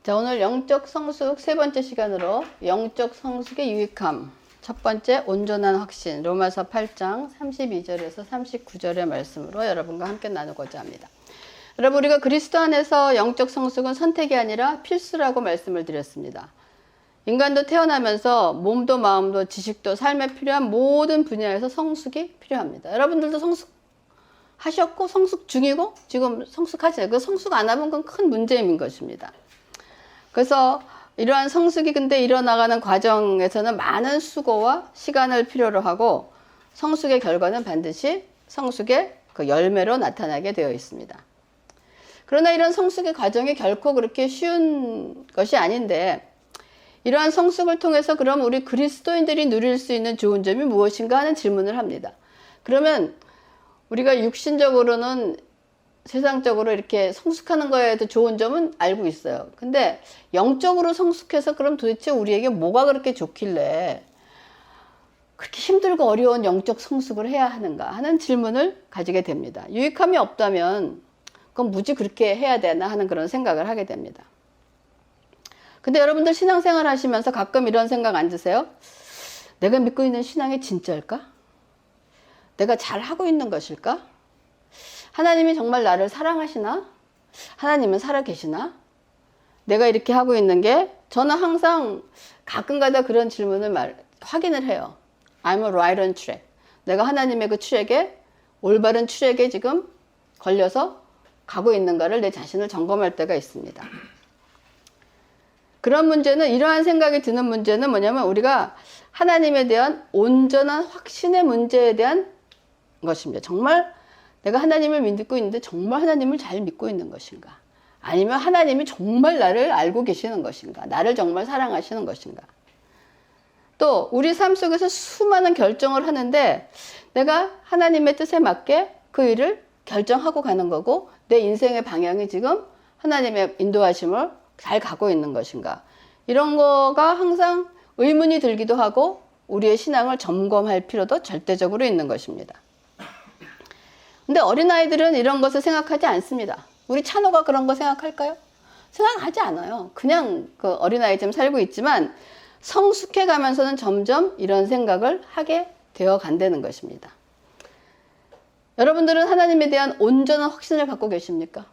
자, 오늘 영적 성숙 세 번째 시간으로 영적 성숙의 유익함 첫 번째 온전한 확신 로마서 8장 32절에서 39절의 말씀으로 여러분과 함께 나누고자 합니다. 여러분, 우리가 그리스도 안에서 영적 성숙은 선택이 아니라 필수라고 말씀을 드렸습니다. 인간도 태어나면서 몸도 마음도 지식도 삶에 필요한 모든 분야에서 성숙이 필요합니다. 여러분들도 성숙하셨고 성숙 중이고 지금 성숙하시나요? 그 성숙 안 하면 그건 큰 문제인 것입니다. 그래서 이러한 성숙이 근데 일어나가는 과정에서는 많은 수고와 시간을 필요로 하고 성숙의 결과는 반드시 성숙의 그 열매로 나타나게 되어 있습니다. 그러나 이런 성숙의 과정이 결코 그렇게 쉬운 것이 아닌데 이러한 성숙을 통해서 그럼 우리 그리스도인들이 누릴 수 있는 좋은 점이 무엇인가 하는 질문을 합니다. 그러면 우리가 육신적으로는 세상적으로 이렇게 성숙하는 거에도 좋은 점은 알고 있어요. 근데 영적으로 성숙해서 그럼 도대체 우리에게 뭐가 그렇게 좋길래 그렇게 힘들고 어려운 영적 성숙을 해야 하는가 하는 질문을 가지게 됩니다. 유익함이 없다면 그럼 굳이 그렇게 해야 되나 하는 그런 생각을 하게 됩니다. 근데 여러분들 신앙생활 하시면서 가끔 이런 생각 안 드세요? 내가 믿고 있는 신앙이 진짜일까? 내가 잘 하고 있는 것일까? 하나님이 정말 나를 사랑하시나? 하나님은 살아계시나? 내가 이렇게 하고 있는 게 저는 항상 가끔가다 그런 질문을 확인을 해요. I'm right on track. 내가 하나님의 그 트랙에 올바른 트랙에 지금 걸려서 가고 있는가를 내 자신을 점검할 때가 있습니다. 그런 문제는 이러한 생각이 드는 문제는 뭐냐면 우리가 하나님에 대한 온전한 확신의 문제에 대한 것입니다. 정말 내가 하나님을 믿고 있는데 정말 하나님을 잘 믿고 있는 것인가? 아니면 하나님이 정말 나를 알고 계시는 것인가? 나를 정말 사랑하시는 것인가? 또 우리 삶 속에서 수많은 결정을 하는데 내가 하나님의 뜻에 맞게 그 일을 결정하고 가는 거고 내 인생의 방향이 지금 하나님의 인도하심을 잘 가고 있는 것인가? 이런 거가 항상 의문이 들기도 하고 우리의 신앙을 점검할 필요도 절대적으로 있는 것입니다. 근데 어린아이들은 이런 것을 생각하지 않습니다. 우리 찬호가 그런 거 생각할까요? 생각하지 않아요. 그냥 그 어린아이처럼 살고 있지만 성숙해 가면서는 점점 이런 생각을 하게 되어 간다는 것입니다. 여러분들은 하나님에 대한 온전한 확신을 갖고 계십니까?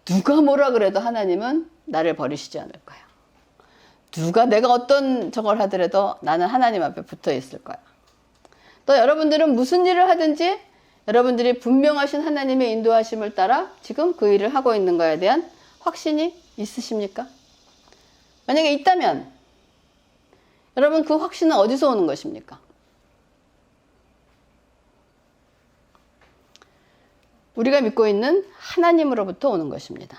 누가 뭐라 그래도 하나님은 나를 버리시지 않을 거야. 누가 내가 어떤 저걸 하더라도 나는 하나님 앞에 붙어 있을 거야. 또 여러분들은 무슨 일을 하든지 여러분들이 분명하신 하나님의 인도하심을 따라 지금 그 일을 하고 있는 거에 대한 확신이 있으십니까? 만약에 있다면 여러분 그 확신은 어디서 오는 것입니까? 우리가 믿고 있는 하나님으로부터 오는 것입니다.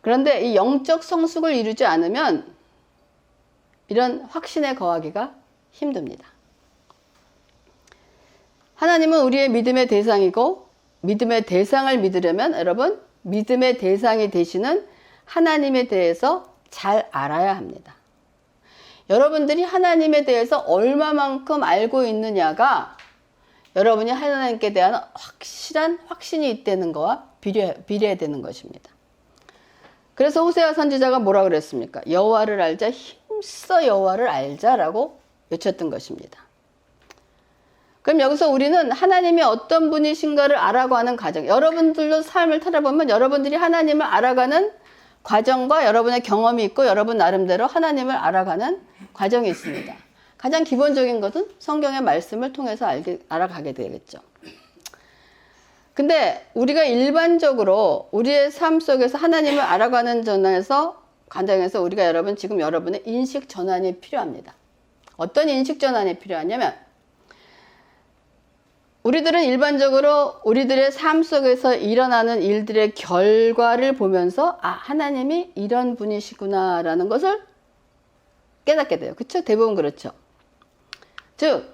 그런데 이 영적 성숙을 이루지 않으면 이런 확신에 거하기가 힘듭니다. 하나님은 우리의 믿음의 대상이고 믿음의 대상을 믿으려면 여러분 믿음의 대상이 되시는 하나님에 대해서 잘 알아야 합니다. 여러분들이 하나님에 대해서 얼마만큼 알고 있느냐가 여러분이 하나님께 대한 확실한 확신이 있다는 거와 비례되는 것입니다. 그래서 호세아 선지자가 뭐라 그랬습니까? 여호와를 알자, 힘써 여호와를 알자라고 외쳤던 것입니다. 그럼 여기서 우리는 하나님이 어떤 분이신가를 알아가는 과정, 여러분들도 삶을 살아보면 여러분들이 하나님을 알아가는 과정과 여러분의 경험이 있고 여러분 나름대로 하나님을 알아가는 과정이 있습니다. 가장 기본적인 것은 성경의 말씀을 통해서 알아가게 되겠죠. 근데 우리가 일반적으로 우리의 삶 속에서 하나님을 알아가는 과정에서 우리가 지금 여러분의 인식 전환이 필요합니다. 어떤 인식 전환이 필요하냐면 우리들은 일반적으로 우리들의 삶 속에서 일어나는 일들의 결과를 보면서 하나님이 이런 분이시구나 라는 것을 깨닫게 돼요. 그렇죠? 대부분 그렇죠. 즉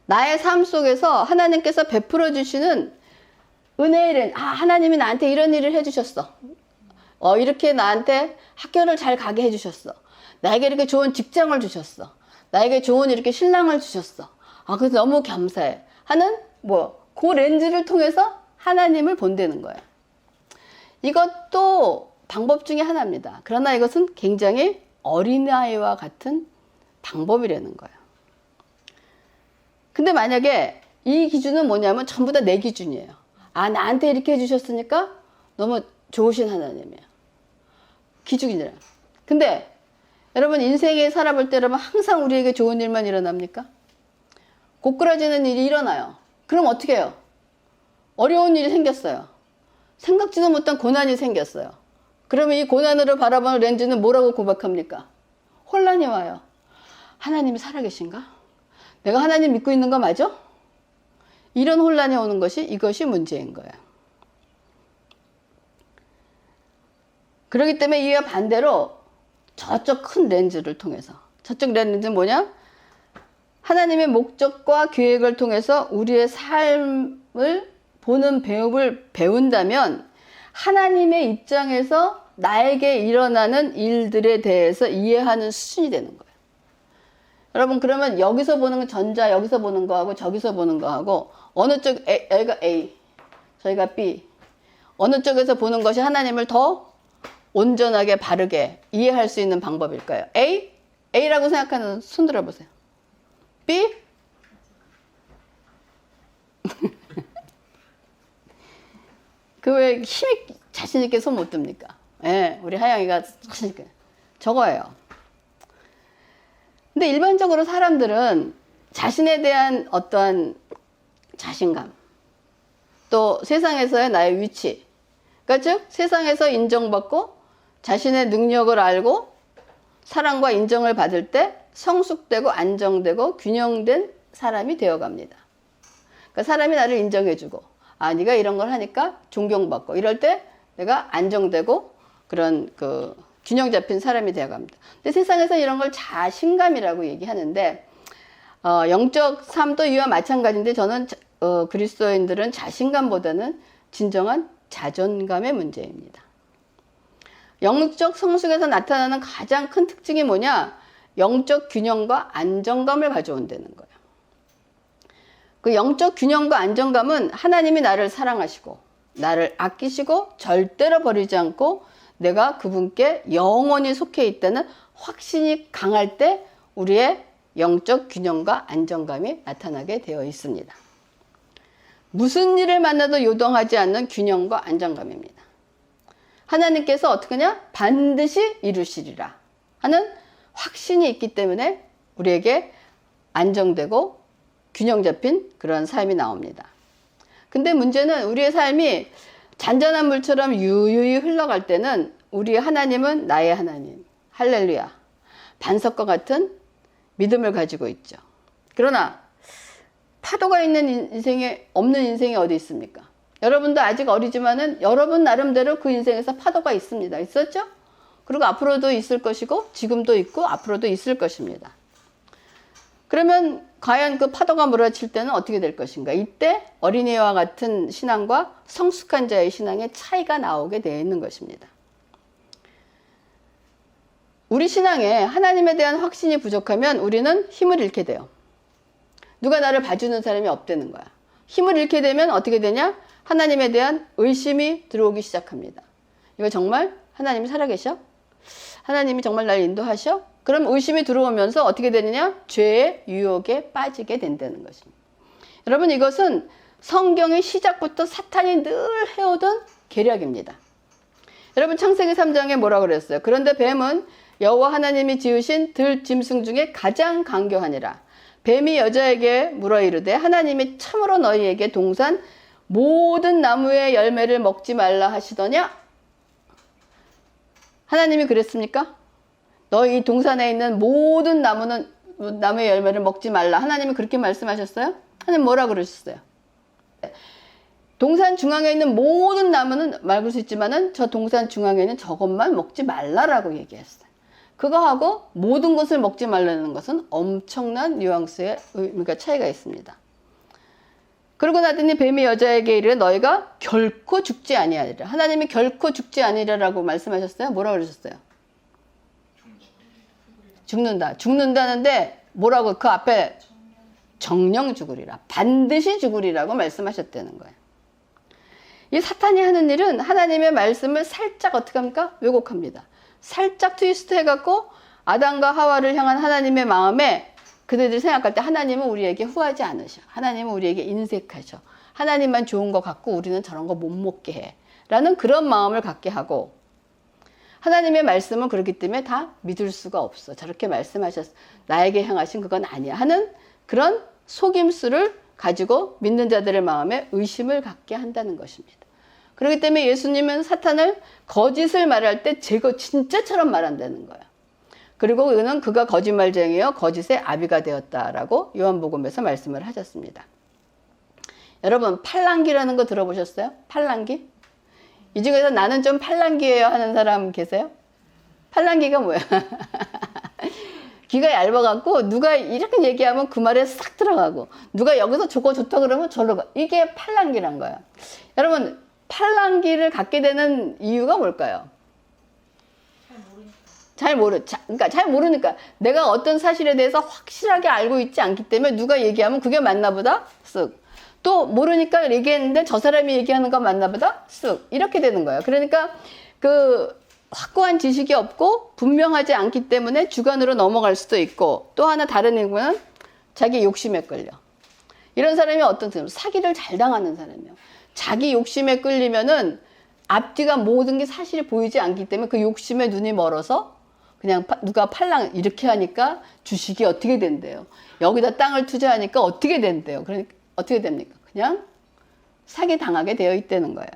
나의 삶 속에서 하나님께서 베풀어 주시는 은혜를 하나님이 나한테 이런 일을 해주셨어. 이렇게 나한테 학교를 잘 가게 해주셨어. 나에게 이렇게 좋은 직장을 주셨어. 나에게 좋은 이렇게 신랑을 주셨어. 그래서 너무 감사해. 하는 그 렌즈를 통해서 하나님을 본다는 거예요. 이것도 방법 중에 하나입니다. 그러나 이것은 굉장히 어린아이와 같은 방법이라는 거예요. 근데 만약에 이 기준은 뭐냐면 전부 다 내 기준이에요. 아, 나한테 이렇게 해주셨으니까 너무 좋으신 하나님이에요. 기준이래요. 근데 여러분 인생에 살아볼 때 여러분 항상 우리에게 좋은 일만 일어납니까? 고꾸라지는 일이 일어나요. 그럼 어떻게 해요? 어려운 일이 생겼어요. 생각지도 못한 고난이 생겼어요. 그러면 이 고난으로 바라보는 렌즈는 뭐라고 고백합니까? 혼란이 와요. 하나님이 살아계신가? 내가 하나님 믿고 있는 거 맞아? 이런 혼란이 오는 것이 이것이 문제인 거예요. 그렇기 때문에 이와 반대로 저쪽 큰 렌즈를 통해서, 저쪽 렌즈는 뭐냐? 하나님의 목적과 계획을 통해서 우리의 삶을 보는 배움을 배운다면 하나님의 입장에서 나에게 일어나는 일들에 대해서 이해하는 수준이 되는 거예요. 여러분 그러면 여기서 보는 건 전자, 여기서 보는 거하고 저기서 보는 거하고 어느 쪽, 여기가 A, 저희가 B, 어느 쪽에서 보는 것이 하나님을 더 온전하게 바르게 이해할 수 있는 방법일까요? A? A라고 생각하는 손 들어보세요. B? 그 왜 힘이 자신있게 손 못 듭니까? 예, 우리 하영이가 자신있게. 저거예요. 근데 일반적으로 사람들은 자신에 대한 어떠한 자신감, 또 세상에서의 나의 위치, 그러니까 즉 세상에서 인정받고 자신의 능력을 알고 사랑과 인정을 받을 때 성숙되고 안정되고 균형된 사람이 되어갑니다. 그러니까 사람이 나를 인정해주고 아 네가 이런 걸 하니까 존경받고 이럴 때 내가 안정되고 그런 그 균형 잡힌 사람이 되어갑니다. 근데 세상에서 이런 걸 자신감이라고 얘기하는데 영적 삶도 이와 마찬가지인데 저는 그리스도인들은 자신감보다는 진정한 자존감의 문제입니다. 영적 성숙에서 나타나는 가장 큰 특징이 뭐냐? 영적 균형과 안정감을 가져온다는 거예요. 그 영적 균형과 안정감은 하나님이 나를 사랑하시고 나를 아끼시고 절대로 버리지 않고 내가 그분께 영원히 속해 있다는 확신이 강할 때 우리의 영적 균형과 안정감이 나타나게 되어 있습니다. 무슨 일을 만나도 요동하지 않는 균형과 안정감입니다. 하나님께서 어떻게 하냐? 반드시 이루시리라 하는 확신이 있기 때문에 우리에게 안정되고 균형 잡힌 그런 삶이 나옵니다. 근데 문제는 우리의 삶이 잔잔한 물처럼 유유히 흘러갈 때는 우리 하나님은 나의 하나님, 할렐루야, 반석과 같은 믿음을 가지고 있죠. 그러나 파도가 있는 인생에 없는 인생이 어디 있습니까? 여러분도 아직 어리지만은 여러분 나름대로 그 인생에서 파도가 있습니다. 있었죠? 그리고 앞으로도 있을 것이고 지금도 있고 앞으로도 있을 것입니다. 그러면 과연 그 파도가 몰아칠 때는 어떻게 될 것인가? 이때 어린이와 같은 신앙과 성숙한 자의 신앙의 차이가 나오게 되어 있는 것입니다. 우리 신앙에 하나님에 대한 확신이 부족하면 우리는 힘을 잃게 돼요. 누가 나를 봐주는 사람이 없다는 거야. 힘을 잃게 되면 어떻게 되냐? 하나님에 대한 의심이 들어오기 시작합니다. 이거 정말 하나님이 살아계셔? 하나님이 정말 날 인도하셔? 그럼 의심이 들어오면서 어떻게 되느냐? 죄의 유혹에 빠지게 된다는 것입니다. 여러분 이것은 성경의 시작부터 사탄이 늘 해오던 계략입니다. 여러분 창세기 3장에 뭐라 그랬어요? 그런데 뱀은 여호와 하나님이 지으신 들 짐승 중에 가장 강교하니라. 뱀이 여자에게 물어 이르되 하나님이 참으로 너희에게 동산 모든 나무의 열매를 먹지 말라 하시더냐? 하나님이 그랬습니까? 너희 동산에 있는 모든 나무의 열매를 먹지 말라. 하나님이 그렇게 말씀하셨어요? 하나님 뭐라 그러셨어요? 동산 중앙에 있는 모든 나무는 먹을 수 있지만은 저 동산 중앙에 있는 저것만 먹지 말라라고 얘기했어요. 그거하고 모든 것을 먹지 말라는 것은 엄청난 뉘앙스의 의미가 차이가 있습니다. 그러고 나더니 뱀이 여자에게 이르되 너희가 결코 죽지 아니하리라. 하나님이 결코 죽지 아니하리라고 말씀하셨어요? 뭐라 그러셨어요? 죽는다. 죽는다는데 뭐라고 그 앞에 정령 죽으리라. 반드시 죽으리라고 말씀하셨다는 거예요. 이 사탄이 하는 일은 하나님의 말씀을 살짝 어떻게 합니까? 왜곡합니다. 살짝 트위스트 해갖고 아담과 하와를 향한 하나님의 마음에 그들이 생각할 때 하나님은 우리에게 후하지 않으셔. 하나님은 우리에게 인색하셔. 하나님만 좋은 거 갖고 우리는 저런 거 못 먹게 해. 라는 그런 마음을 갖게 하고, 하나님의 말씀은 그렇기 때문에 다 믿을 수가 없어. 저렇게 말씀하셨어. 나에게 향하신 그건 아니야. 하는 그런 속임수를 가지고 믿는 자들의 마음에 의심을 갖게 한다는 것입니다. 그렇기 때문에 예수님은 사탄을 거짓을 말할 때 제거 진짜처럼 말한다는 거예요. 그리고 그는 그가 거짓말쟁이여 거짓의 아비가 되었다라고 요한복음에서 말씀을 하셨습니다. 여러분, 팔랑귀라는 거 들어보셨어요? 팔랑귀? 이 중에서 나는 좀 팔랑귀예요 하는 사람 계세요? 팔랑귀가 뭐야? 귀가 얇아갖고 누가 이렇게 얘기하면 그 말에 싹 들어가고, 누가 여기서 저거 좋다 그러면 저로 가. 이게 팔랑귀란 거야. 여러분, 팔랑귀를 갖게 되는 이유가 뭘까요? 그러니까 잘 모르니까. 내가 어떤 사실에 대해서 확실하게 알고 있지 않기 때문에 누가 얘기하면 그게 맞나 보다 쓱. 또 모르니까 얘기했는데 저 사람이 얘기하는 거 맞나 보다 쓱. 이렇게 되는 거예요. 그러니까 그 확고한 지식이 없고 분명하지 않기 때문에 주관으로 넘어갈 수도 있고, 또 하나 다른 이유는 자기 욕심에 끌려. 이런 사람이 어떤 사람? 사기를 잘 당하는 사람이에요. 자기 욕심에 끌리면은 앞뒤가 모든 게 사실이 보이지 않기 때문에 그 욕심에 눈이 멀어서 그냥 누가 팔랑 이렇게 하니까 주식이 어떻게 된대요. 여기다 땅을 투자하니까 어떻게 된대요. 그러니까 어떻게 됩니까? 그냥 사기 당하게 되어 있다는 거예요.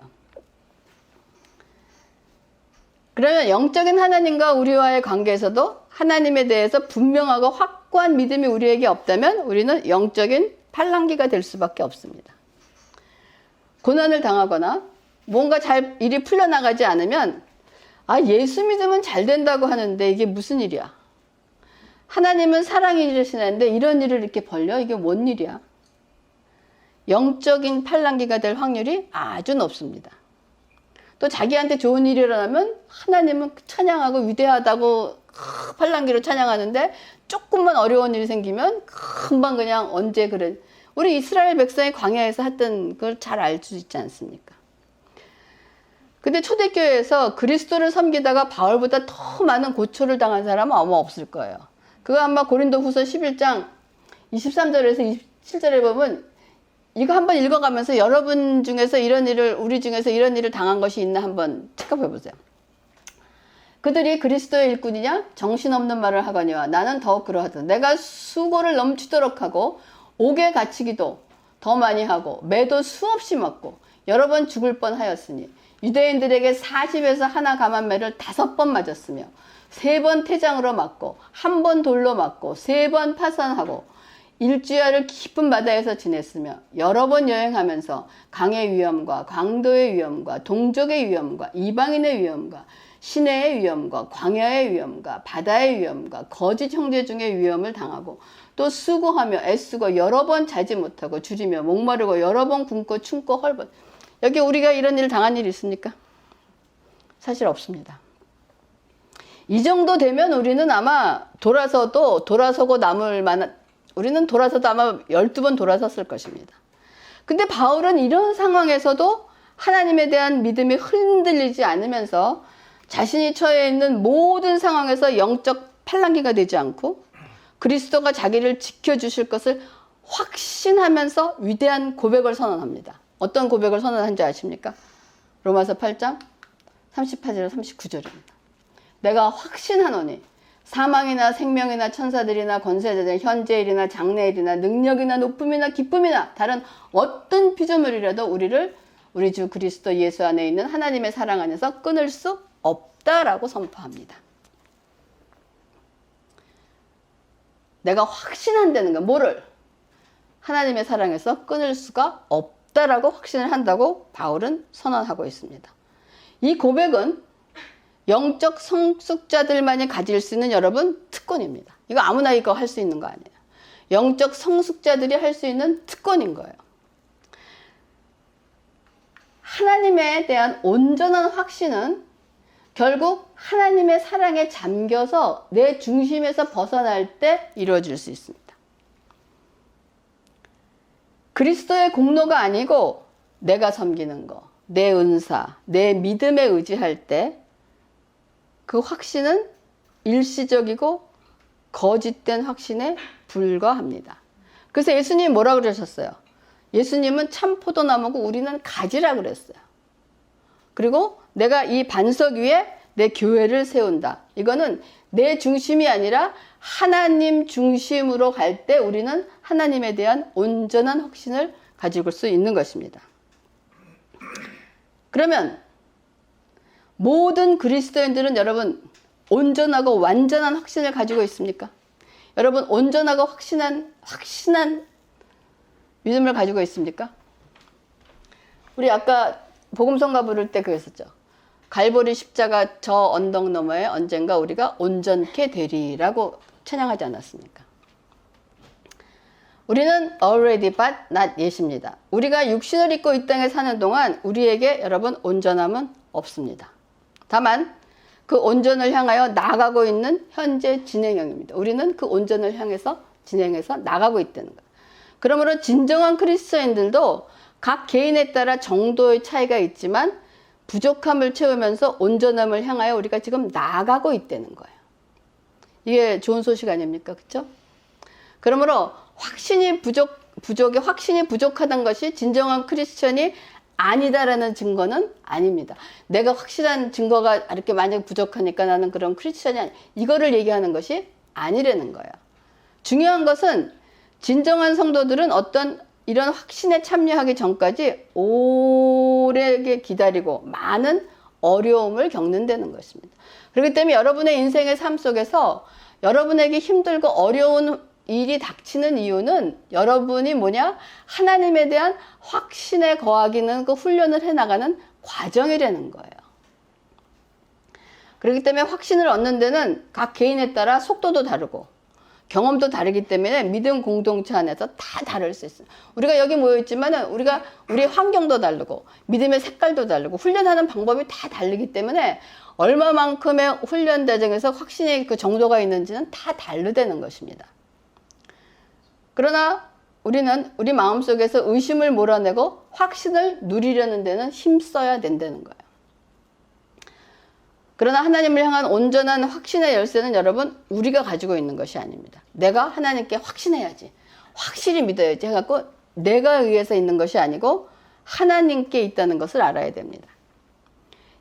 그러면 영적인 하나님과 우리와의 관계에서도 하나님에 대해서 분명하고 확고한 믿음이 우리에게 없다면 우리는 영적인 팔랑귀가 될 수밖에 없습니다. 고난을 당하거나 뭔가 잘 일이 풀려나가지 않으면 예수 믿으면 잘 된다고 하는데 이게 무슨 일이야? 하나님은 사랑이시는데 이런 일을 이렇게 벌려? 이게 뭔 일이야? 영적인 팔랑귀가 될 확률이 아주 높습니다. 또 자기한테 좋은 일이 일어나면 하나님은 찬양하고 위대하다고 팔랑귀로 찬양하는데, 조금만 어려운 일이 생기면 금방 그냥 언제 그래. 우리 이스라엘 백성이 광야에서 했던 걸 잘 알 수 있지 않습니까? 근데 초대교회에서 그리스도를 섬기다가 바울보다 더 많은 고초를 당한 사람은 아마 없을 거예요. 그거 아마 고린도후서 11장 23절에서 27절에 보면, 이거 한번 읽어가면서 여러분 중에서 우리 중에서 이런 일을 당한 것이 있나 한번 체크해 보세요. 그들이 그리스도의 일꾼이냐? 정신없는 말을 하거니와 나는 더욱 그러하다. 내가 수고를 넘치도록 하고 옥에 갇히기도 더 많이 하고 매도 수없이 맞고 여러 번 죽을 뻔하였으니 유대인들에게 40에서 하나 감한매를 5번 맞았으며 3번 태장으로 맞고 1번 돌로 맞고 3번 파산하고 일주야를 깊은 바다에서 지냈으며 여러 번 여행하면서 강의 위험과 광도의 위험과 동족의 위험과 이방인의 위험과 시내의 위험과 광야의 위험과 바다의 위험과 거짓 형제 중의 위험을 당하고 또 수고하며 애쓰고 여러 번 자지 못하고 줄이며 목마르고 여러 번 굶고 춤고 헐벗. 여기 우리가 이런 일을 당한 일이 있습니까? 사실 없습니다. 이 정도 되면 우리는 아마 돌아서고 남을 만한, 우리는 돌아서도 아마 12번 돌아섰을 것입니다. 근데 바울은 이런 상황에서도 하나님에 대한 믿음이 흔들리지 않으면서 자신이 처해 있는 모든 상황에서 영적 팔랑귀가 되지 않고 그리스도가 자기를 지켜주실 것을 확신하면서 위대한 고백을 선언합니다. 어떤 고백을 선언한지 아십니까? 로마서 8장 38절 39절입니다. 내가 확신하노니 사망이나 생명이나 천사들이나 권세자들, 현재일이나 장래일이나 능력이나 높음이나 기쁨이나 다른 어떤 피조물이라도 우리를 우리 주 그리스도 예수 안에 있는 하나님의 사랑 안에서 끊을 수 없다라고 선포합니다. 내가 확신한다는 거, 뭐를? 하나님의 사랑에서 끊을 수가 없다라고 확신을 한다고 바울은 선언하고 있습니다. 이 고백은 영적 성숙자들만이 가질 수 있는 여러분 특권입니다. 이거 아무나 이거 할 수 있는 거 아니에요. 영적 성숙자들이 할 수 있는 특권인 거예요. 하나님에 대한 온전한 확신은 결국 하나님의 사랑에 잠겨서 내 중심에서 벗어날 때 이루어질 수 있습니다. 그리스도의 공로가 아니고 내가 섬기는 거, 내 은사, 내 믿음에 의지할 때 그 확신은 일시적이고 거짓된 확신에 불과합니다. 그래서 예수님이 뭐라 그러셨어요? 예수님은 참 포도나무고 우리는 가지라 그랬어요. 그리고 내가 이 반석 위에 내 교회를 세운다. 이거는 내 중심이 아니라 하나님 중심으로 갈 때 우리는 하나님에 대한 온전한 확신을 가지고 수 있는 것입니다. 그러면 모든 그리스도인들은 여러분 온전하고 완전한 확신을 가지고 있습니까? 여러분 온전하고 확신한 믿음을 가지고 있습니까? 우리 아까 복음성가 부를 때 그랬었죠. 갈보리 십자가 저 언덕 너머에 언젠가 우리가 온전케 되리라고 찬양하지 않았습니까? 우리는 already but not yet입니다. 우리가 육신을 입고 이 땅에 사는 동안 우리에게 여러분 온전함은 없습니다. 다만 그 온전을 향하여 나아가고 있는 현재 진행형입니다. 우리는 그 온전을 향해서 진행해서 나가고 있다는 거예요. 그러므로 진정한 그리스도인들도 각 개인에 따라 정도의 차이가 있지만 부족함을 채우면서 온전함을 향하여 우리가 지금 나아가고 있다는 거예요. 이게 좋은 소식 아닙니까? 그렇죠? 그러므로 확신이 부족하다는 것이 진정한 크리스천이 아니다라는 증거는 아닙니다. 내가 확실한 증거가 이렇게 만약 부족하니까 나는 그런 크리스천이 아니, 이거를 얘기하는 것이 아니라는 거예요. 중요한 것은 진정한 성도들은 어떤 이런 확신에 참여하기 전까지 오래 기다리고 많은 어려움을 겪는다는 것입니다. 그렇기 때문에 여러분의 인생의 삶 속에서 여러분에게 힘들고 어려운 일이 닥치는 이유는 여러분이 하나님에 대한 확신에 거하기는 그 훈련을 해나가는 과정이라는 거예요. 그렇기 때문에 확신을 얻는 데는 각 개인에 따라 속도도 다르고 경험도 다르기 때문에 믿음 공동체 안에서 다 다를 수 있어요. 우리가 여기 모여있지만 우리 환경도 다르고 믿음의 색깔도 다르고 훈련하는 방법이 다 다르기 때문에 얼마만큼의 훈련 과정에서 확신의 그 정도가 있는지는 다 다르다는 것입니다. 그러나 우리는 우리 마음속에서 의심을 몰아내고 확신을 누리려는 데는 힘써야 된다는 거예요. 그러나 하나님을 향한 온전한 확신의 열쇠는 여러분 우리가 가지고 있는 것이 아닙니다. 내가 하나님께 확신해야지, 확실히 믿어야지 해갖고 내가 의해서 있는 것이 아니고 하나님께 있다는 것을 알아야 됩니다.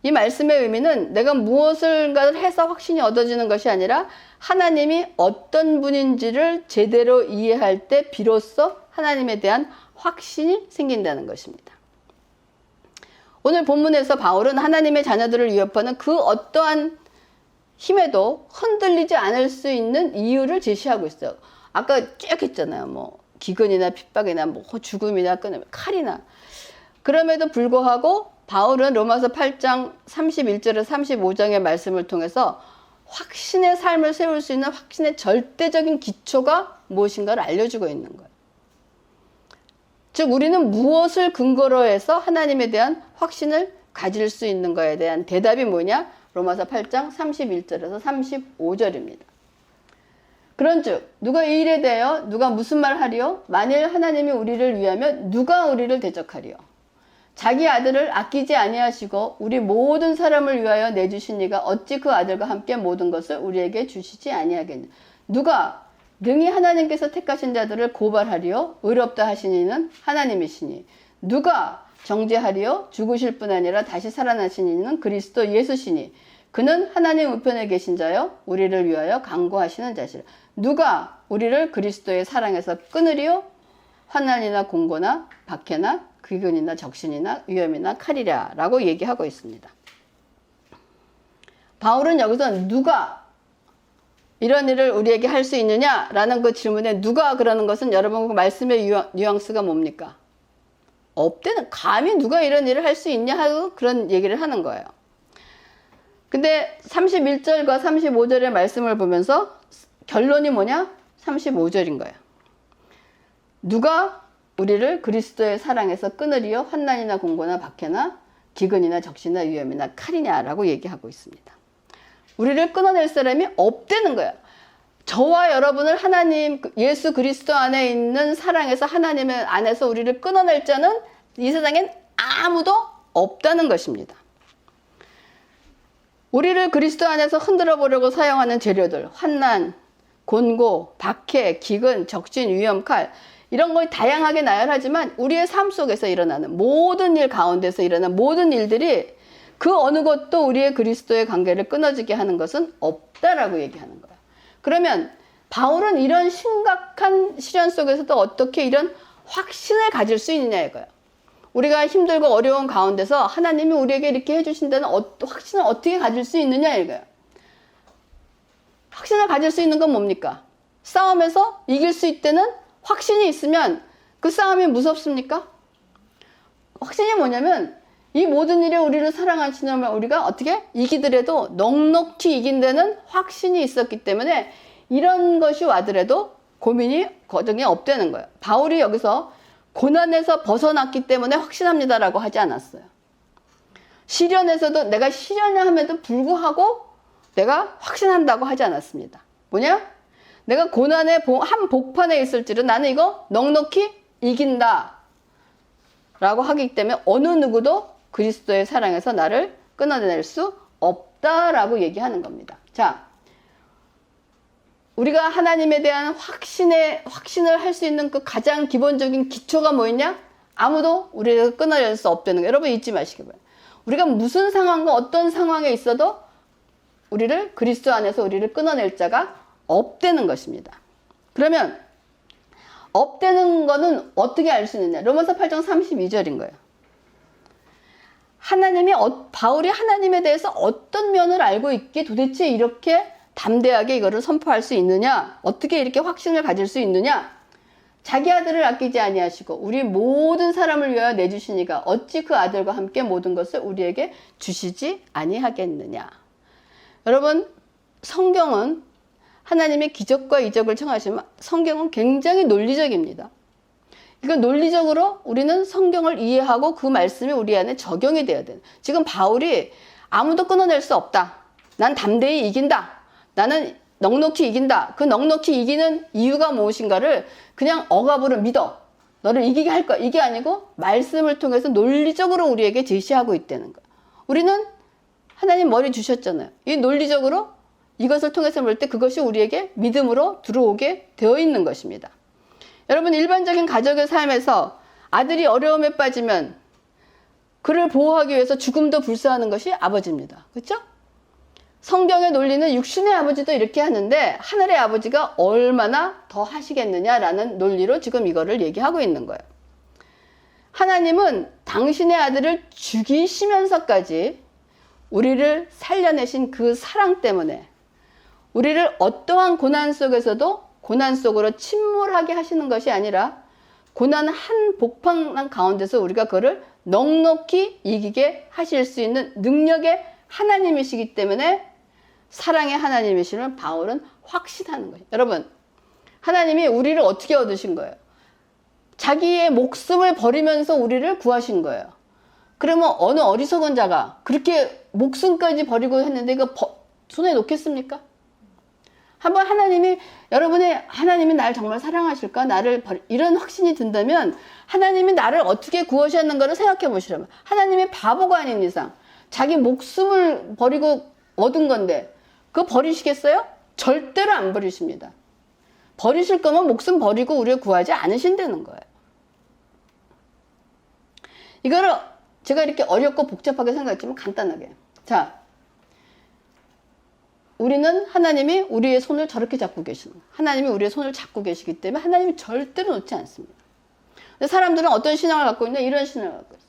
이 말씀의 의미는 내가 무엇을 해서 확신이 얻어지는 것이 아니라 하나님이 어떤 분인지를 제대로 이해할 때 비로소 하나님에 대한 확신이 생긴다는 것입니다. 오늘 본문에서 바울은 하나님의 자녀들을 위협하는 그 어떠한 힘에도 흔들리지 않을 수 있는 이유를 제시하고 있어요. 아까 쭉 했잖아요. 기근이나 핍박이나 죽음이나 끊임, 칼이나. 그럼에도 불구하고 바울은 로마서 8장 31절에서 35장의 말씀을 통해서 확신의 삶을 세울 수 있는 확신의 절대적인 기초가 무엇인가를 알려주고 있는 거예요. 즉 우리는 무엇을 근거로 해서 하나님에 대한 확신을 가질 수 있는 거에 대한 대답이 뭐냐? 로마서 8장 31절에서 35절입니다. 그런즉 누가 이 일에 대하여 누가 무슨 말 하리요? 만일 하나님이 우리를 위하면 누가 우리를 대적하리요? 자기 아들을 아끼지 아니하시고 우리 모든 사람을 위하여 내주신 이가 어찌 그 아들과 함께 모든 것을 우리에게 주시지 아니하겠느냐? 누가 능히 하나님께서 택하신 자들을 고발하리요? 의롭다 하신 이는 하나님이시니 누가 정죄하리요? 죽으실 뿐 아니라 다시 살아나신 이는 그리스도 예수시니 그는 하나님 우편에 계신 자요 우리를 위하여 간구하시는 자시라. 누가 우리를 그리스도의 사랑에서 끊으리요? 환난이나 공고나 박해나 귀근이나 적신이나 위험이나 칼이라 라고 얘기하고 있습니다. 바울은 여기서 누가 이런 일을 우리에게 할 수 있느냐라는 그 질문에 누가 그러는 것은 여러분 그 말씀의 뉘앙스가 뭡니까? 없대는, 감히 누가 이런 일을 할 수 있냐 하고 그런 얘기를 하는 거예요. 근데 31절과 35절의 말씀을 보면서 결론이 뭐냐? 35절인 거예요. 누가 우리를 그리스도의 사랑에서 끊으리요? 환난이나 공고나 박해나 기근이나 적신이나 위험이나 칼이냐라고 얘기하고 있습니다. 우리를 끊어낼 사람이 없다는 거예요. 저와 여러분을 하나님 예수 그리스도 안에 있는 사랑에서 하나님의 안에서 우리를 끊어낼 자는 이 세상엔 아무도 없다는 것입니다. 우리를 그리스도 안에서 흔들어 보려고 사용하는 재료들, 환난, 곤고, 박해, 기근, 적신, 위험, 칼, 이런 걸 다양하게 나열하지만 우리의 삶 속에서 일어나는 모든 일 가운데서 일어나는 모든 일들이 그 어느 것도 우리의 그리스도의 관계를 끊어지게 하는 것은 없다라고 얘기하는 거예요. 그러면 바울은 이런 심각한 시련 속에서도 어떻게 이런 확신을 가질 수 있느냐 이거예요. 우리가 힘들고 어려운 가운데서 하나님이 우리에게 이렇게 해주신다는 확신을 어떻게 가질 수 있느냐 이거예요. 확신을 가질 수 있는 건 뭡니까? 싸움에서 이길 수 있다는 확신이 있으면 그 싸움이 무섭습니까? 확신이 뭐냐면 이 모든 일에 우리를 사랑하시는 우리가 어떻게 이기더라도 넉넉히 이긴다는 확신이 있었기 때문에 이런 것이 와더라도 고민이 거동이 없다는 거예요. 바울이 여기서 고난에서 벗어났기 때문에 확신합니다라고 하지 않았어요. 시련에서도 내가 시련함에도 불구하고 내가 확신한다고 하지 않았습니다. 뭐냐? 내가 고난의 한 복판에 있을지는 나는 이거 넉넉히 이긴다 라고 하기 때문에 어느 누구도 그리스도의 사랑에서 나를 끊어낼 수 없다라고 얘기하는 겁니다. 자, 우리가 하나님에 대한 확신을 할 수 있는 그 가장 기본적인 기초가 뭐였냐? 아무도 우리를 끊어낼 수 없다는 거. 여러분 잊지 마시기 바랍니다. 우리가 무슨 상황과 어떤 상황에 있어도 우리를 그리스도 안에서 우리를 끊어낼 자가 없다는 것입니다. 그러면 없다는 거는 어떻게 알 수 있느냐? 로마서 8장 32절인 거예요. 바울이 하나님에 대해서 어떤 면을 알고 있기에 도대체 이렇게 담대하게 이거를 선포할 수 있느냐? 어떻게 이렇게 확신을 가질 수 있느냐? 자기 아들을 아끼지 아니하시고 우리 모든 사람을 위하여 내주시니가 어찌 그 아들과 함께 모든 것을 우리에게 주시지 아니하겠느냐? 여러분, 성경은 하나님의 기적과 이적을 청하시면 성경은 굉장히 논리적입니다. 이거 논리적으로 우리는 성경을 이해하고 그 말씀이 우리 안에 적용이 돼야 돼요. 지금 바울이 아무도 끊어낼 수 없다. 난 담대히 이긴다. 나는 넉넉히 이긴다. 그 넉넉히 이기는 이유가 무엇인가를 그냥 억압으로 믿어. 너를 이기게 할 거야. 이게 아니고 말씀을 통해서 논리적으로 우리에게 제시하고 있다는 거야. 우리는 하나님 머리 주셨잖아요. 이 논리적으로 이것을 통해서 볼 때 그것이 우리에게 믿음으로 들어오게 되어 있는 것입니다. 여러분, 일반적인 가족의 삶에서 아들이 어려움에 빠지면 그를 보호하기 위해서 죽음도 불사하는 것이 아버지입니다. 그렇죠? 성경의 논리는 육신의 아버지도 이렇게 하는데 하늘의 아버지가 얼마나 더 하시겠느냐라는 논리로 지금 이거를 얘기하고 있는 거예요. 하나님은 당신의 아들을 죽이시면서까지 우리를 살려내신 그 사랑 때문에 우리를 어떠한 고난 속에서도 고난 속으로 침몰하게 하시는 것이 아니라 고난 한 복판 가운데서 우리가 그를 넉넉히 이기게 하실 수 있는 능력의 하나님이시기 때문에 사랑의 하나님이심을 바울은 확신하는 거예요. 여러분, 하나님이 우리를 어떻게 얻으신 거예요? 자기의 목숨을 버리면서 우리를 구하신 거예요. 그러면 어느 어리석은 자가 그렇게 목숨까지 버리고 했는데 이거 손에 놓겠습니까? 한번 하나님이 나를 정말 사랑하실까? 이런 확신이 든다면 하나님이 나를 어떻게 구하셨는가를 생각해 보시라면 하나님이 바보가 아닌 이상 자기 목숨을 버리고 얻은 건데 그거 버리시겠어요? 절대로 안 버리십니다. 버리실 거면 목숨 버리고 우리를 구하지 않으신다는 거예요. 이거를 제가 이렇게 어렵고 복잡하게 생각했지만 간단하게. 자, 우리는 하나님이 우리의 손을 저렇게 잡고 계시는 거예요. 하나님이 우리의 손을 잡고 계시기 때문에 하나님이 절대로 놓지 않습니다. 근데 사람들은 어떤 신앙을 갖고 있냐? 이런 신앙을 갖고 있어요.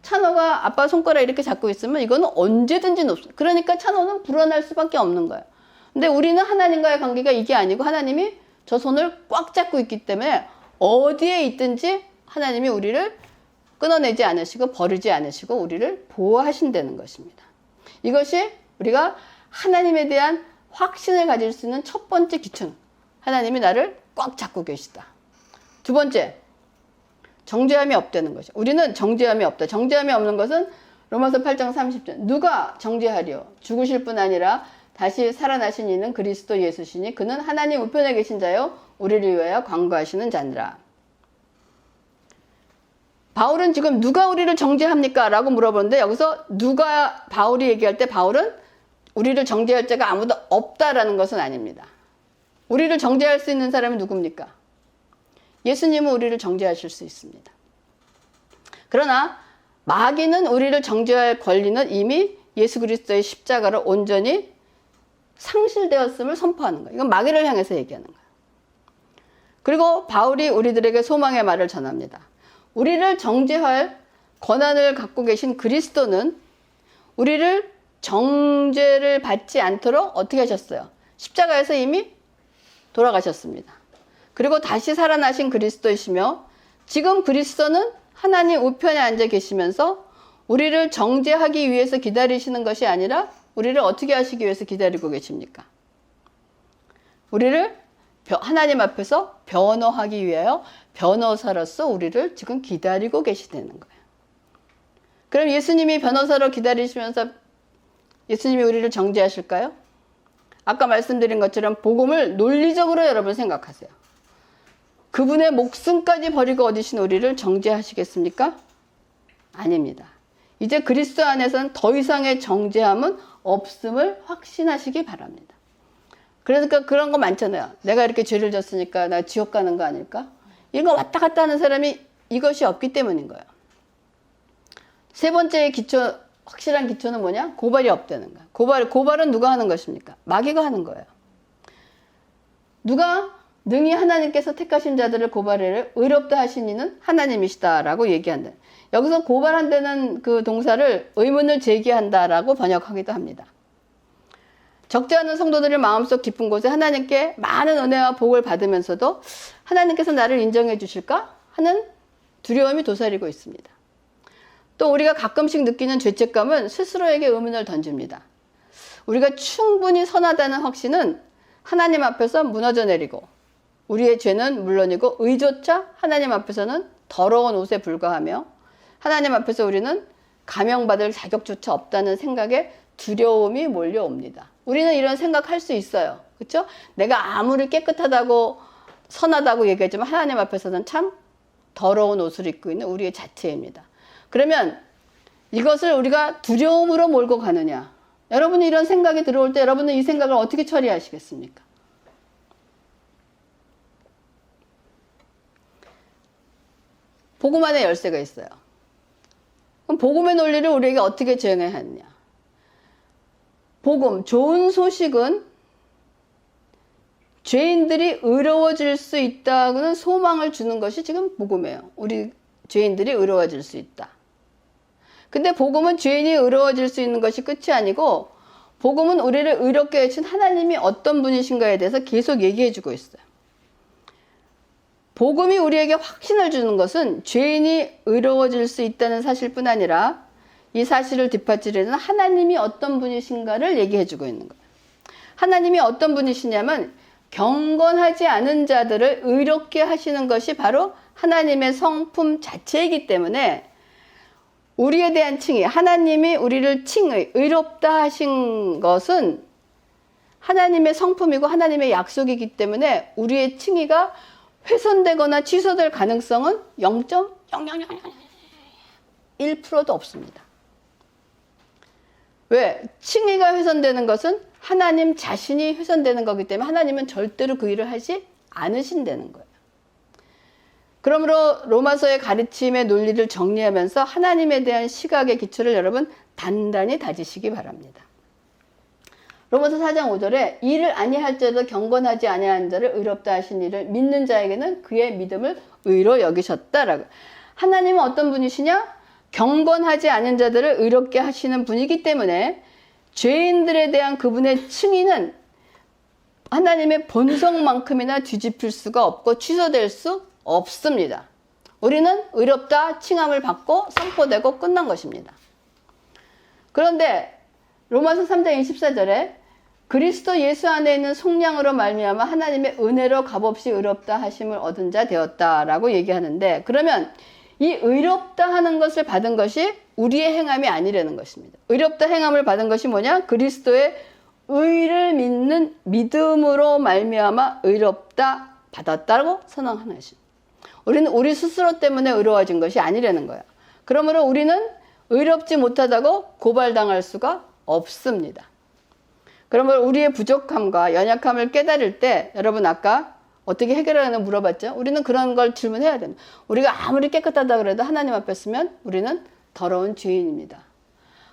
찬호가 아빠 손가락 이렇게 잡고 있으면 이거는 언제든지 높습니다. 그러니까 찬호는 불어날 수밖에 없는 거예요. 근데 우리는 하나님과의 관계가 이게 아니고 하나님이 저 손을 꽉 잡고 있기 때문에 어디에 있든지 하나님이 우리를 끊어내지 않으시고 버리지 않으시고 우리를 보호하신다는 것입니다. 이것이 우리가 하나님에 대한 확신을 가질 수 있는 첫 번째 기준. 하나님이 나를 꽉 잡고 계시다. 두 번째, 정죄함이 없다는 것이. 우리는 정죄함이 없다. 정죄함이 없는 것은 로마서 8장 30절. 누가 정죄하리요? 죽으실 뿐 아니라 다시 살아나신 이는 그리스도 예수시니 그는 하나님 우편에 계신 자요 우리를 위하여 관구하시는 자니라. 바울은 지금 누가 우리를 정죄합니까? 라고 물어보는데 여기서 누가 바울이 얘기할 때 바울은 우리를 정죄할 자가 아무도 없다라는 것은 아닙니다. 우리를 정죄할 수 있는 사람이 누굽니까? 예수님은 우리를 정죄하실 수 있습니다. 그러나 마귀는 우리를 정죄할 권리는 이미 예수 그리스도의 십자가로 온전히 상실되었음을 선포하는 거예요. 이건 마귀를 향해서 얘기하는 거예요. 그리고 바울이 우리들에게 소망의 말을 전합니다. 우리를 정죄할 권한을 갖고 계신 그리스도는 우리를 정죄를 받지 않도록 어떻게 하셨어요? 십자가에서 이미 돌아가셨습니다. 그리고 다시 살아나신 그리스도이시며 지금 그리스도는 하나님 우편에 앉아 계시면서 우리를 정죄하기 위해서 기다리시는 것이 아니라 우리를 어떻게 하시기 위해서 기다리고 계십니까? 우리를 하나님 앞에서 변호하기 위하여 변호사로서 우리를 지금 기다리고 계시다는 거예요. 그럼 예수님이 변호사로 기다리시면서 예수님이 우리를 정죄하실까요? 아까 말씀드린 것처럼 복음을 논리적으로 여러분 생각하세요. 그분의 목숨까지 버리고 얻으신 우리를 정죄하시겠습니까? 아닙니다. 이제 그리스도 안에서는 더 이상의 정죄함은 없음을 확신하시기 바랍니다. 그러니까 그런 거 많잖아요. 내가 이렇게 죄를 졌으니까 나 지옥 가는 거 아닐까? 이거 왔다 갔다 하는 사람이 이것이 없기 때문인 거예요. 세 번째 기초, 확실한 기초는 뭐냐? 고발이 없다는 거야. 고발은 누가 하는 것입니까? 마귀가 하는 거예요. 누가 능히 하나님께서 택하신 자들을 고발하려 의롭다 하신 이는 하나님이시다라고 얘기한다. 여기서 고발한다는 그 동사를 의문을 제기한다라고 번역하기도 합니다. 적지 않은 성도들의 마음속 깊은 곳에 하나님께 많은 은혜와 복을 받으면서도 하나님께서 나를 인정해 주실까 하는 두려움이 도사리고 있습니다. 또 우리가 가끔씩 느끼는 죄책감은 스스로에게 의문을 던집니다. 우리가 충분히 선하다는 확신은 하나님 앞에서 무너져 내리고 우리의 죄는 물론이고 의조차 하나님 앞에서는 더러운 옷에 불과하며 하나님 앞에서 우리는 감형받을 자격조차 없다는 생각에 두려움이 몰려옵니다. 우리는 이런 생각할 수 있어요. 그렇죠? 내가 아무리 깨끗하다고 선하다고 얘기하지만 하나님 앞에서는 참 더러운 옷을 입고 있는 우리의 자체입니다. 그러면 이것을 우리가 두려움으로 몰고 가느냐? 여러분이 이런 생각이 들어올 때 여러분은 이 생각을 어떻게 처리하시겠습니까? 복음 안에 열쇠가 있어요. 그럼 복음의 논리를 우리에게 어떻게 적용해야 하느냐? 복음, 좋은 소식은 죄인들이 의로워질 수 있다는 소망을 주는 것이 지금 복음이에요. 우리 죄인들이 의로워질 수 있다. 근데 복음은 죄인이 의로워질 수 있는 것이 끝이 아니고 복음은 우리를 의롭게 해주신 하나님이 어떤 분이신가에 대해서 계속 얘기해주고 있어요. 복음이 우리에게 확신을 주는 것은 죄인이 의로워질 수 있다는 사실뿐 아니라 이 사실을 뒷받침하는 하나님이 어떤 분이신가를 얘기해주고 있는 거예요. 하나님이 어떤 분이시냐면 경건하지 않은 자들을 의롭게 하시는 것이 바로 하나님의 성품 자체이기 때문에 우리에 대한 칭의, 하나님이 우리를 칭의, 의롭다 하신 것은 하나님의 성품이고 하나님의 약속이기 때문에 우리의 칭의가 훼손되거나 취소될 가능성은 0.00001%도 없습니다. 왜? 칭의가 훼손되는 것은 하나님 자신이 훼손되는 거기 때문에 하나님은 절대로 그 일을 하지 않으신다는 거예요. 그러므로 로마서의 가르침의 논리를 정리하면서 하나님에 대한 시각의 기초를 여러분 단단히 다지시기 바랍니다. 로마서 4장 5절에 이를 아니할 자도 경건하지 아니한 자를 의롭다 하신 이를 믿는 자에게는 그의 믿음을 의로 여기셨다라고. 하나님은 어떤 분이시냐? 경건하지 않은 자들을 의롭게 하시는 분이기 때문에 죄인들에 대한 그분의 칭의는 하나님의 본성만큼이나 뒤집힐 수가 없고 취소될 수 없습니다. 우리는 의롭다 칭함을 받고 선포되고 끝난 것입니다. 그런데 로마서 3장 24절에 그리스도 예수 안에 있는 속량으로 말미암아 하나님의 은혜로 값없이 의롭다 하심을 얻은 자 되었다라고 얘기하는데, 그러면 이 의롭다 하는 것을 받은 것이 우리의 행함이 아니라는 것입니다. 의롭다 행함을 받은 것이 뭐냐? 그리스도의 의를 믿는 믿음으로 말미암아 의롭다 받았다고 선언하는 것입니다. 우리는 우리 스스로 때문에 의로워진 것이 아니라는 거야. 그러므로 우리는 의롭지 못하다고 고발당할 수가 없습니다. 그러므로 우리의 부족함과 연약함을 깨달을 때 여러분 아까 어떻게 해결하나 물어봤죠? 우리는 그런 걸 질문해야 됩니다. 우리가 아무리 깨끗하다 그래도 하나님 앞에 서면 우리는 더러운 죄인입니다.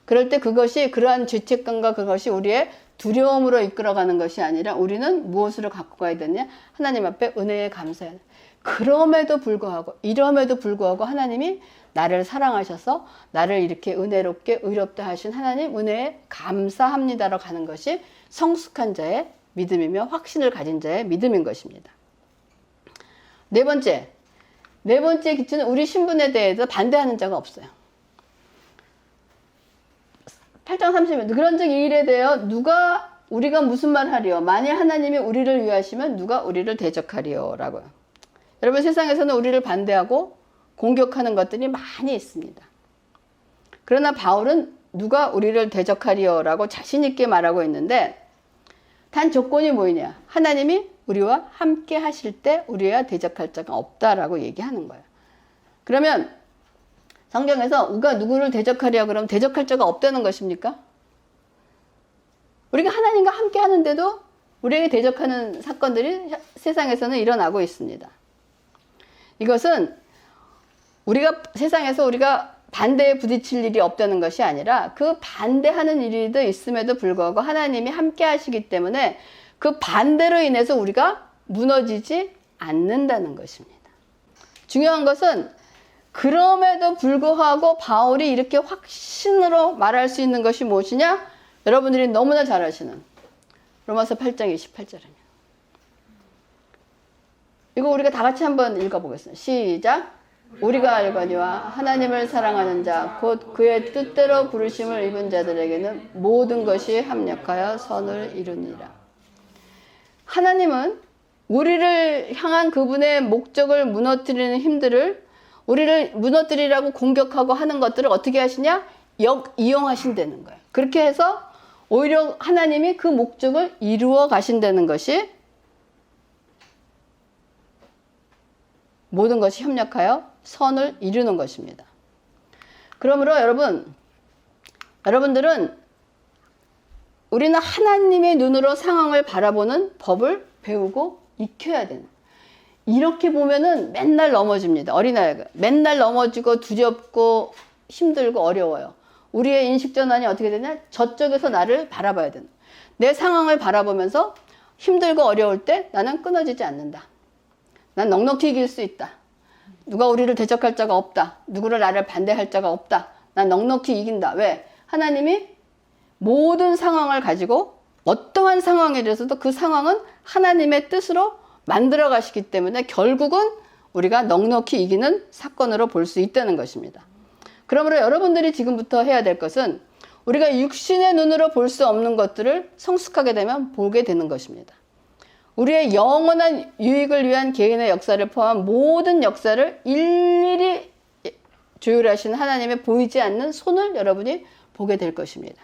그럴 때 그것이 그러한 죄책감과 그것이 우리의 두려움으로 이끌어가는 것이 아니라 우리는 무엇으로 갖고 가야 되냐? 하나님 앞에 은혜에 감사해야 돼. 그럼에도 불구하고 이럼에도 불구하고 하나님이 나를 사랑하셔서 나를 이렇게 은혜롭게 의롭다 하신 하나님 은혜에 감사합니다로 가는 것이 성숙한 자의 믿음이며 확신을 가진 자의 믿음인 것입니다. 네 번째 기준은 우리 신분에 대해서 반대하는 자가 없어요. 8장 30절 그런즉 이 일에 대하여 누가 우리가 무슨 말 하리요 만일 하나님이 우리를 위하시면 누가 우리를 대적하리요 라고요. 여러분 세상에서는 우리를 반대하고 공격하는 것들이 많이 있습니다. 그러나 바울은 누가 우리를 대적하리요 라고 자신 있게 말하고 있는데 단 조건이 뭐냐 하나님이 우리와 함께 하실 때 우리와 대적할 자가 없다라고 얘기하는 거예요. 그러면 성경에서 우리가 누구를 대적하려 그러면 대적할 자가 없다는 것입니까? 우리가 하나님과 함께 하는데도 우리에게 대적하는 사건들이 세상에서는 일어나고 있습니다. 이것은 우리가 세상에서 우리가 반대에 부딪힐 일이 없다는 것이 아니라 그 반대하는 일이 있음에도 불구하고 하나님이 함께 하시기 때문에 그 반대로 인해서 우리가 무너지지 않는다는 것입니다. 중요한 것은 그럼에도 불구하고 바울이 이렇게 확신으로 말할 수 있는 것이 무엇이냐? 여러분들이 너무나 잘 아시는 로마서 8장 28절입니다. 이거 우리가 다 같이 한번 읽어보겠습니다. 시작! 우리가 알거니와 하나님을 사랑하는 자 곧 그의 뜻대로 부르심을 입은 자들에게는 모든 것이 합력하여 선을 이루니라. 하나님은 우리를 향한 그분의 목적을 무너뜨리는 힘들을 우리를 무너뜨리라고 공격하고 하는 것들을 어떻게 하시냐? 이용하신다는 거예요. 그렇게 해서 오히려 하나님이 그 목적을 이루어 가신다는 것이 모든 것이 협력하여 선을 이루는 것입니다. 그러므로 여러분들은 우리는 하나님의 눈으로 상황을 바라보는 법을 배우고 익혀야 되는. 이렇게 보면은 맨날 넘어집니다. 어린아이가 맨날 넘어지고 두렵고 힘들고 어려워요. 우리의 인식 전환이 어떻게 되냐? 저쪽에서 나를 바라봐야 되는. 내 상황을 바라보면서 힘들고 어려울 때 나는 끊어지지 않는다. 난 넉넉히 이길 수 있다. 누가 우리를 대적할 자가 없다. 누구를 나를 반대할 자가 없다. 난 넉넉히 이긴다. 왜? 하나님이 모든 상황을 가지고 어떠한 상황에 대해서도 그 상황은 하나님의 뜻으로 만들어 가시기 때문에 결국은 우리가 넉넉히 이기는 사건으로 볼 수 있다는 것입니다. 그러므로 여러분들이 지금부터 해야 될 것은 우리가 육신의 눈으로 볼 수 없는 것들을 성숙하게 되면 보게 되는 것입니다. 우리의 영원한 유익을 위한 개인의 역사를 포함한 모든 역사를 일일이 조율하시는 하나님의 보이지 않는 손을 여러분이 보게 될 것입니다.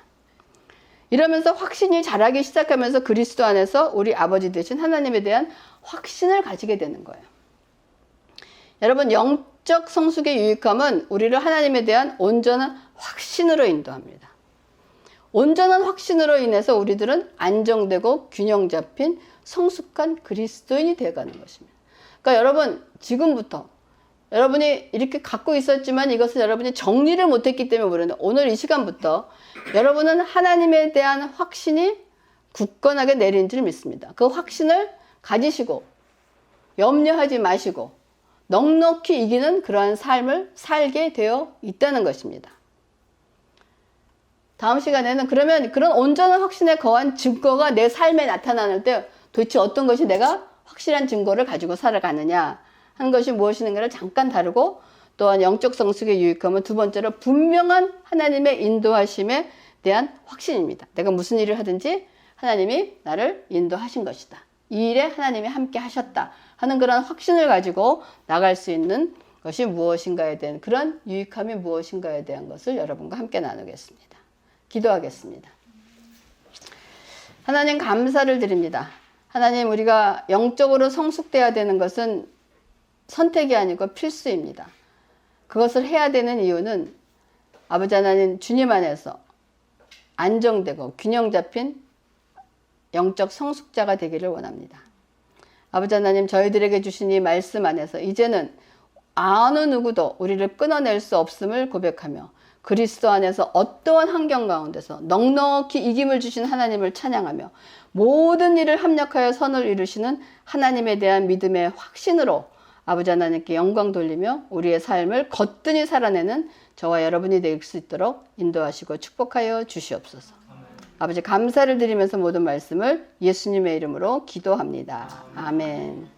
이러면서 확신이 자라기 시작하면서 그리스도 안에서 우리 아버지 되신 하나님에 대한 확신을 가지게 되는 거예요. 여러분 영적 성숙의 유익함은 우리를 하나님에 대한 온전한 확신으로 인도합니다. 온전한 확신으로 인해서 우리들은 안정되고 균형 잡힌 성숙한 그리스도인이 되어가는 것입니다. 그러니까 여러분 지금부터 여러분이 이렇게 갖고 있었지만 이것을 여러분이 정리를 못했기 때문에 모르는데 오늘 이 시간부터 여러분은 하나님에 대한 확신이 굳건하게 내린 줄 믿습니다. 그 확신을 가지시고 염려하지 마시고 넉넉히 이기는 그러한 삶을 살게 되어 있다는 것입니다. 다음 시간에는 그러면 그런 온전한 확신에 거한 증거가 내 삶에 나타나는 때 도대체 어떤 것이 내가 확실한 증거를 가지고 살아가느냐 하는 것이 무엇인가를 잠깐 다루고 또한 영적 성숙의 유익함은 두 번째로 분명한 하나님의 인도하심에 대한 확신입니다. 내가 무슨 일을 하든지 하나님이 나를 인도하신 것이다. 이 일에 하나님이 함께 하셨다 하는 그런 확신을 가지고 나갈 수 있는 것이 무엇인가에 대한 그런 유익함이 무엇인가에 대한 것을 여러분과 함께 나누겠습니다. 기도하겠습니다. 하나님 감사를 드립니다. 하나님 우리가 영적으로 성숙돼야 되는 것은 선택이 아니고 필수입니다. 그것을 해야 되는 이유는 아버지 하나님 주님 안에서 안정되고 균형 잡힌 영적 성숙자가 되기를 원합니다. 아버지 하나님 저희들에게 주신 이 말씀 안에서 이제는 어느 누구도 우리를 끊어낼 수 없음을 고백하며 그리스도 안에서 어떠한 환경 가운데서 넉넉히 이김을 주신 하나님을 찬양하며 모든 일을 합력하여 선을 이루시는 하나님에 대한 믿음의 확신으로 아버지 하나님께 영광 돌리며 우리의 삶을 거뜬히 살아내는 저와 여러분이 될 수 있도록 인도하시고 축복하여 주시옵소서. 아버지 감사를 드리면서 모든 말씀을 예수님의 이름으로 기도합니다. 아멘.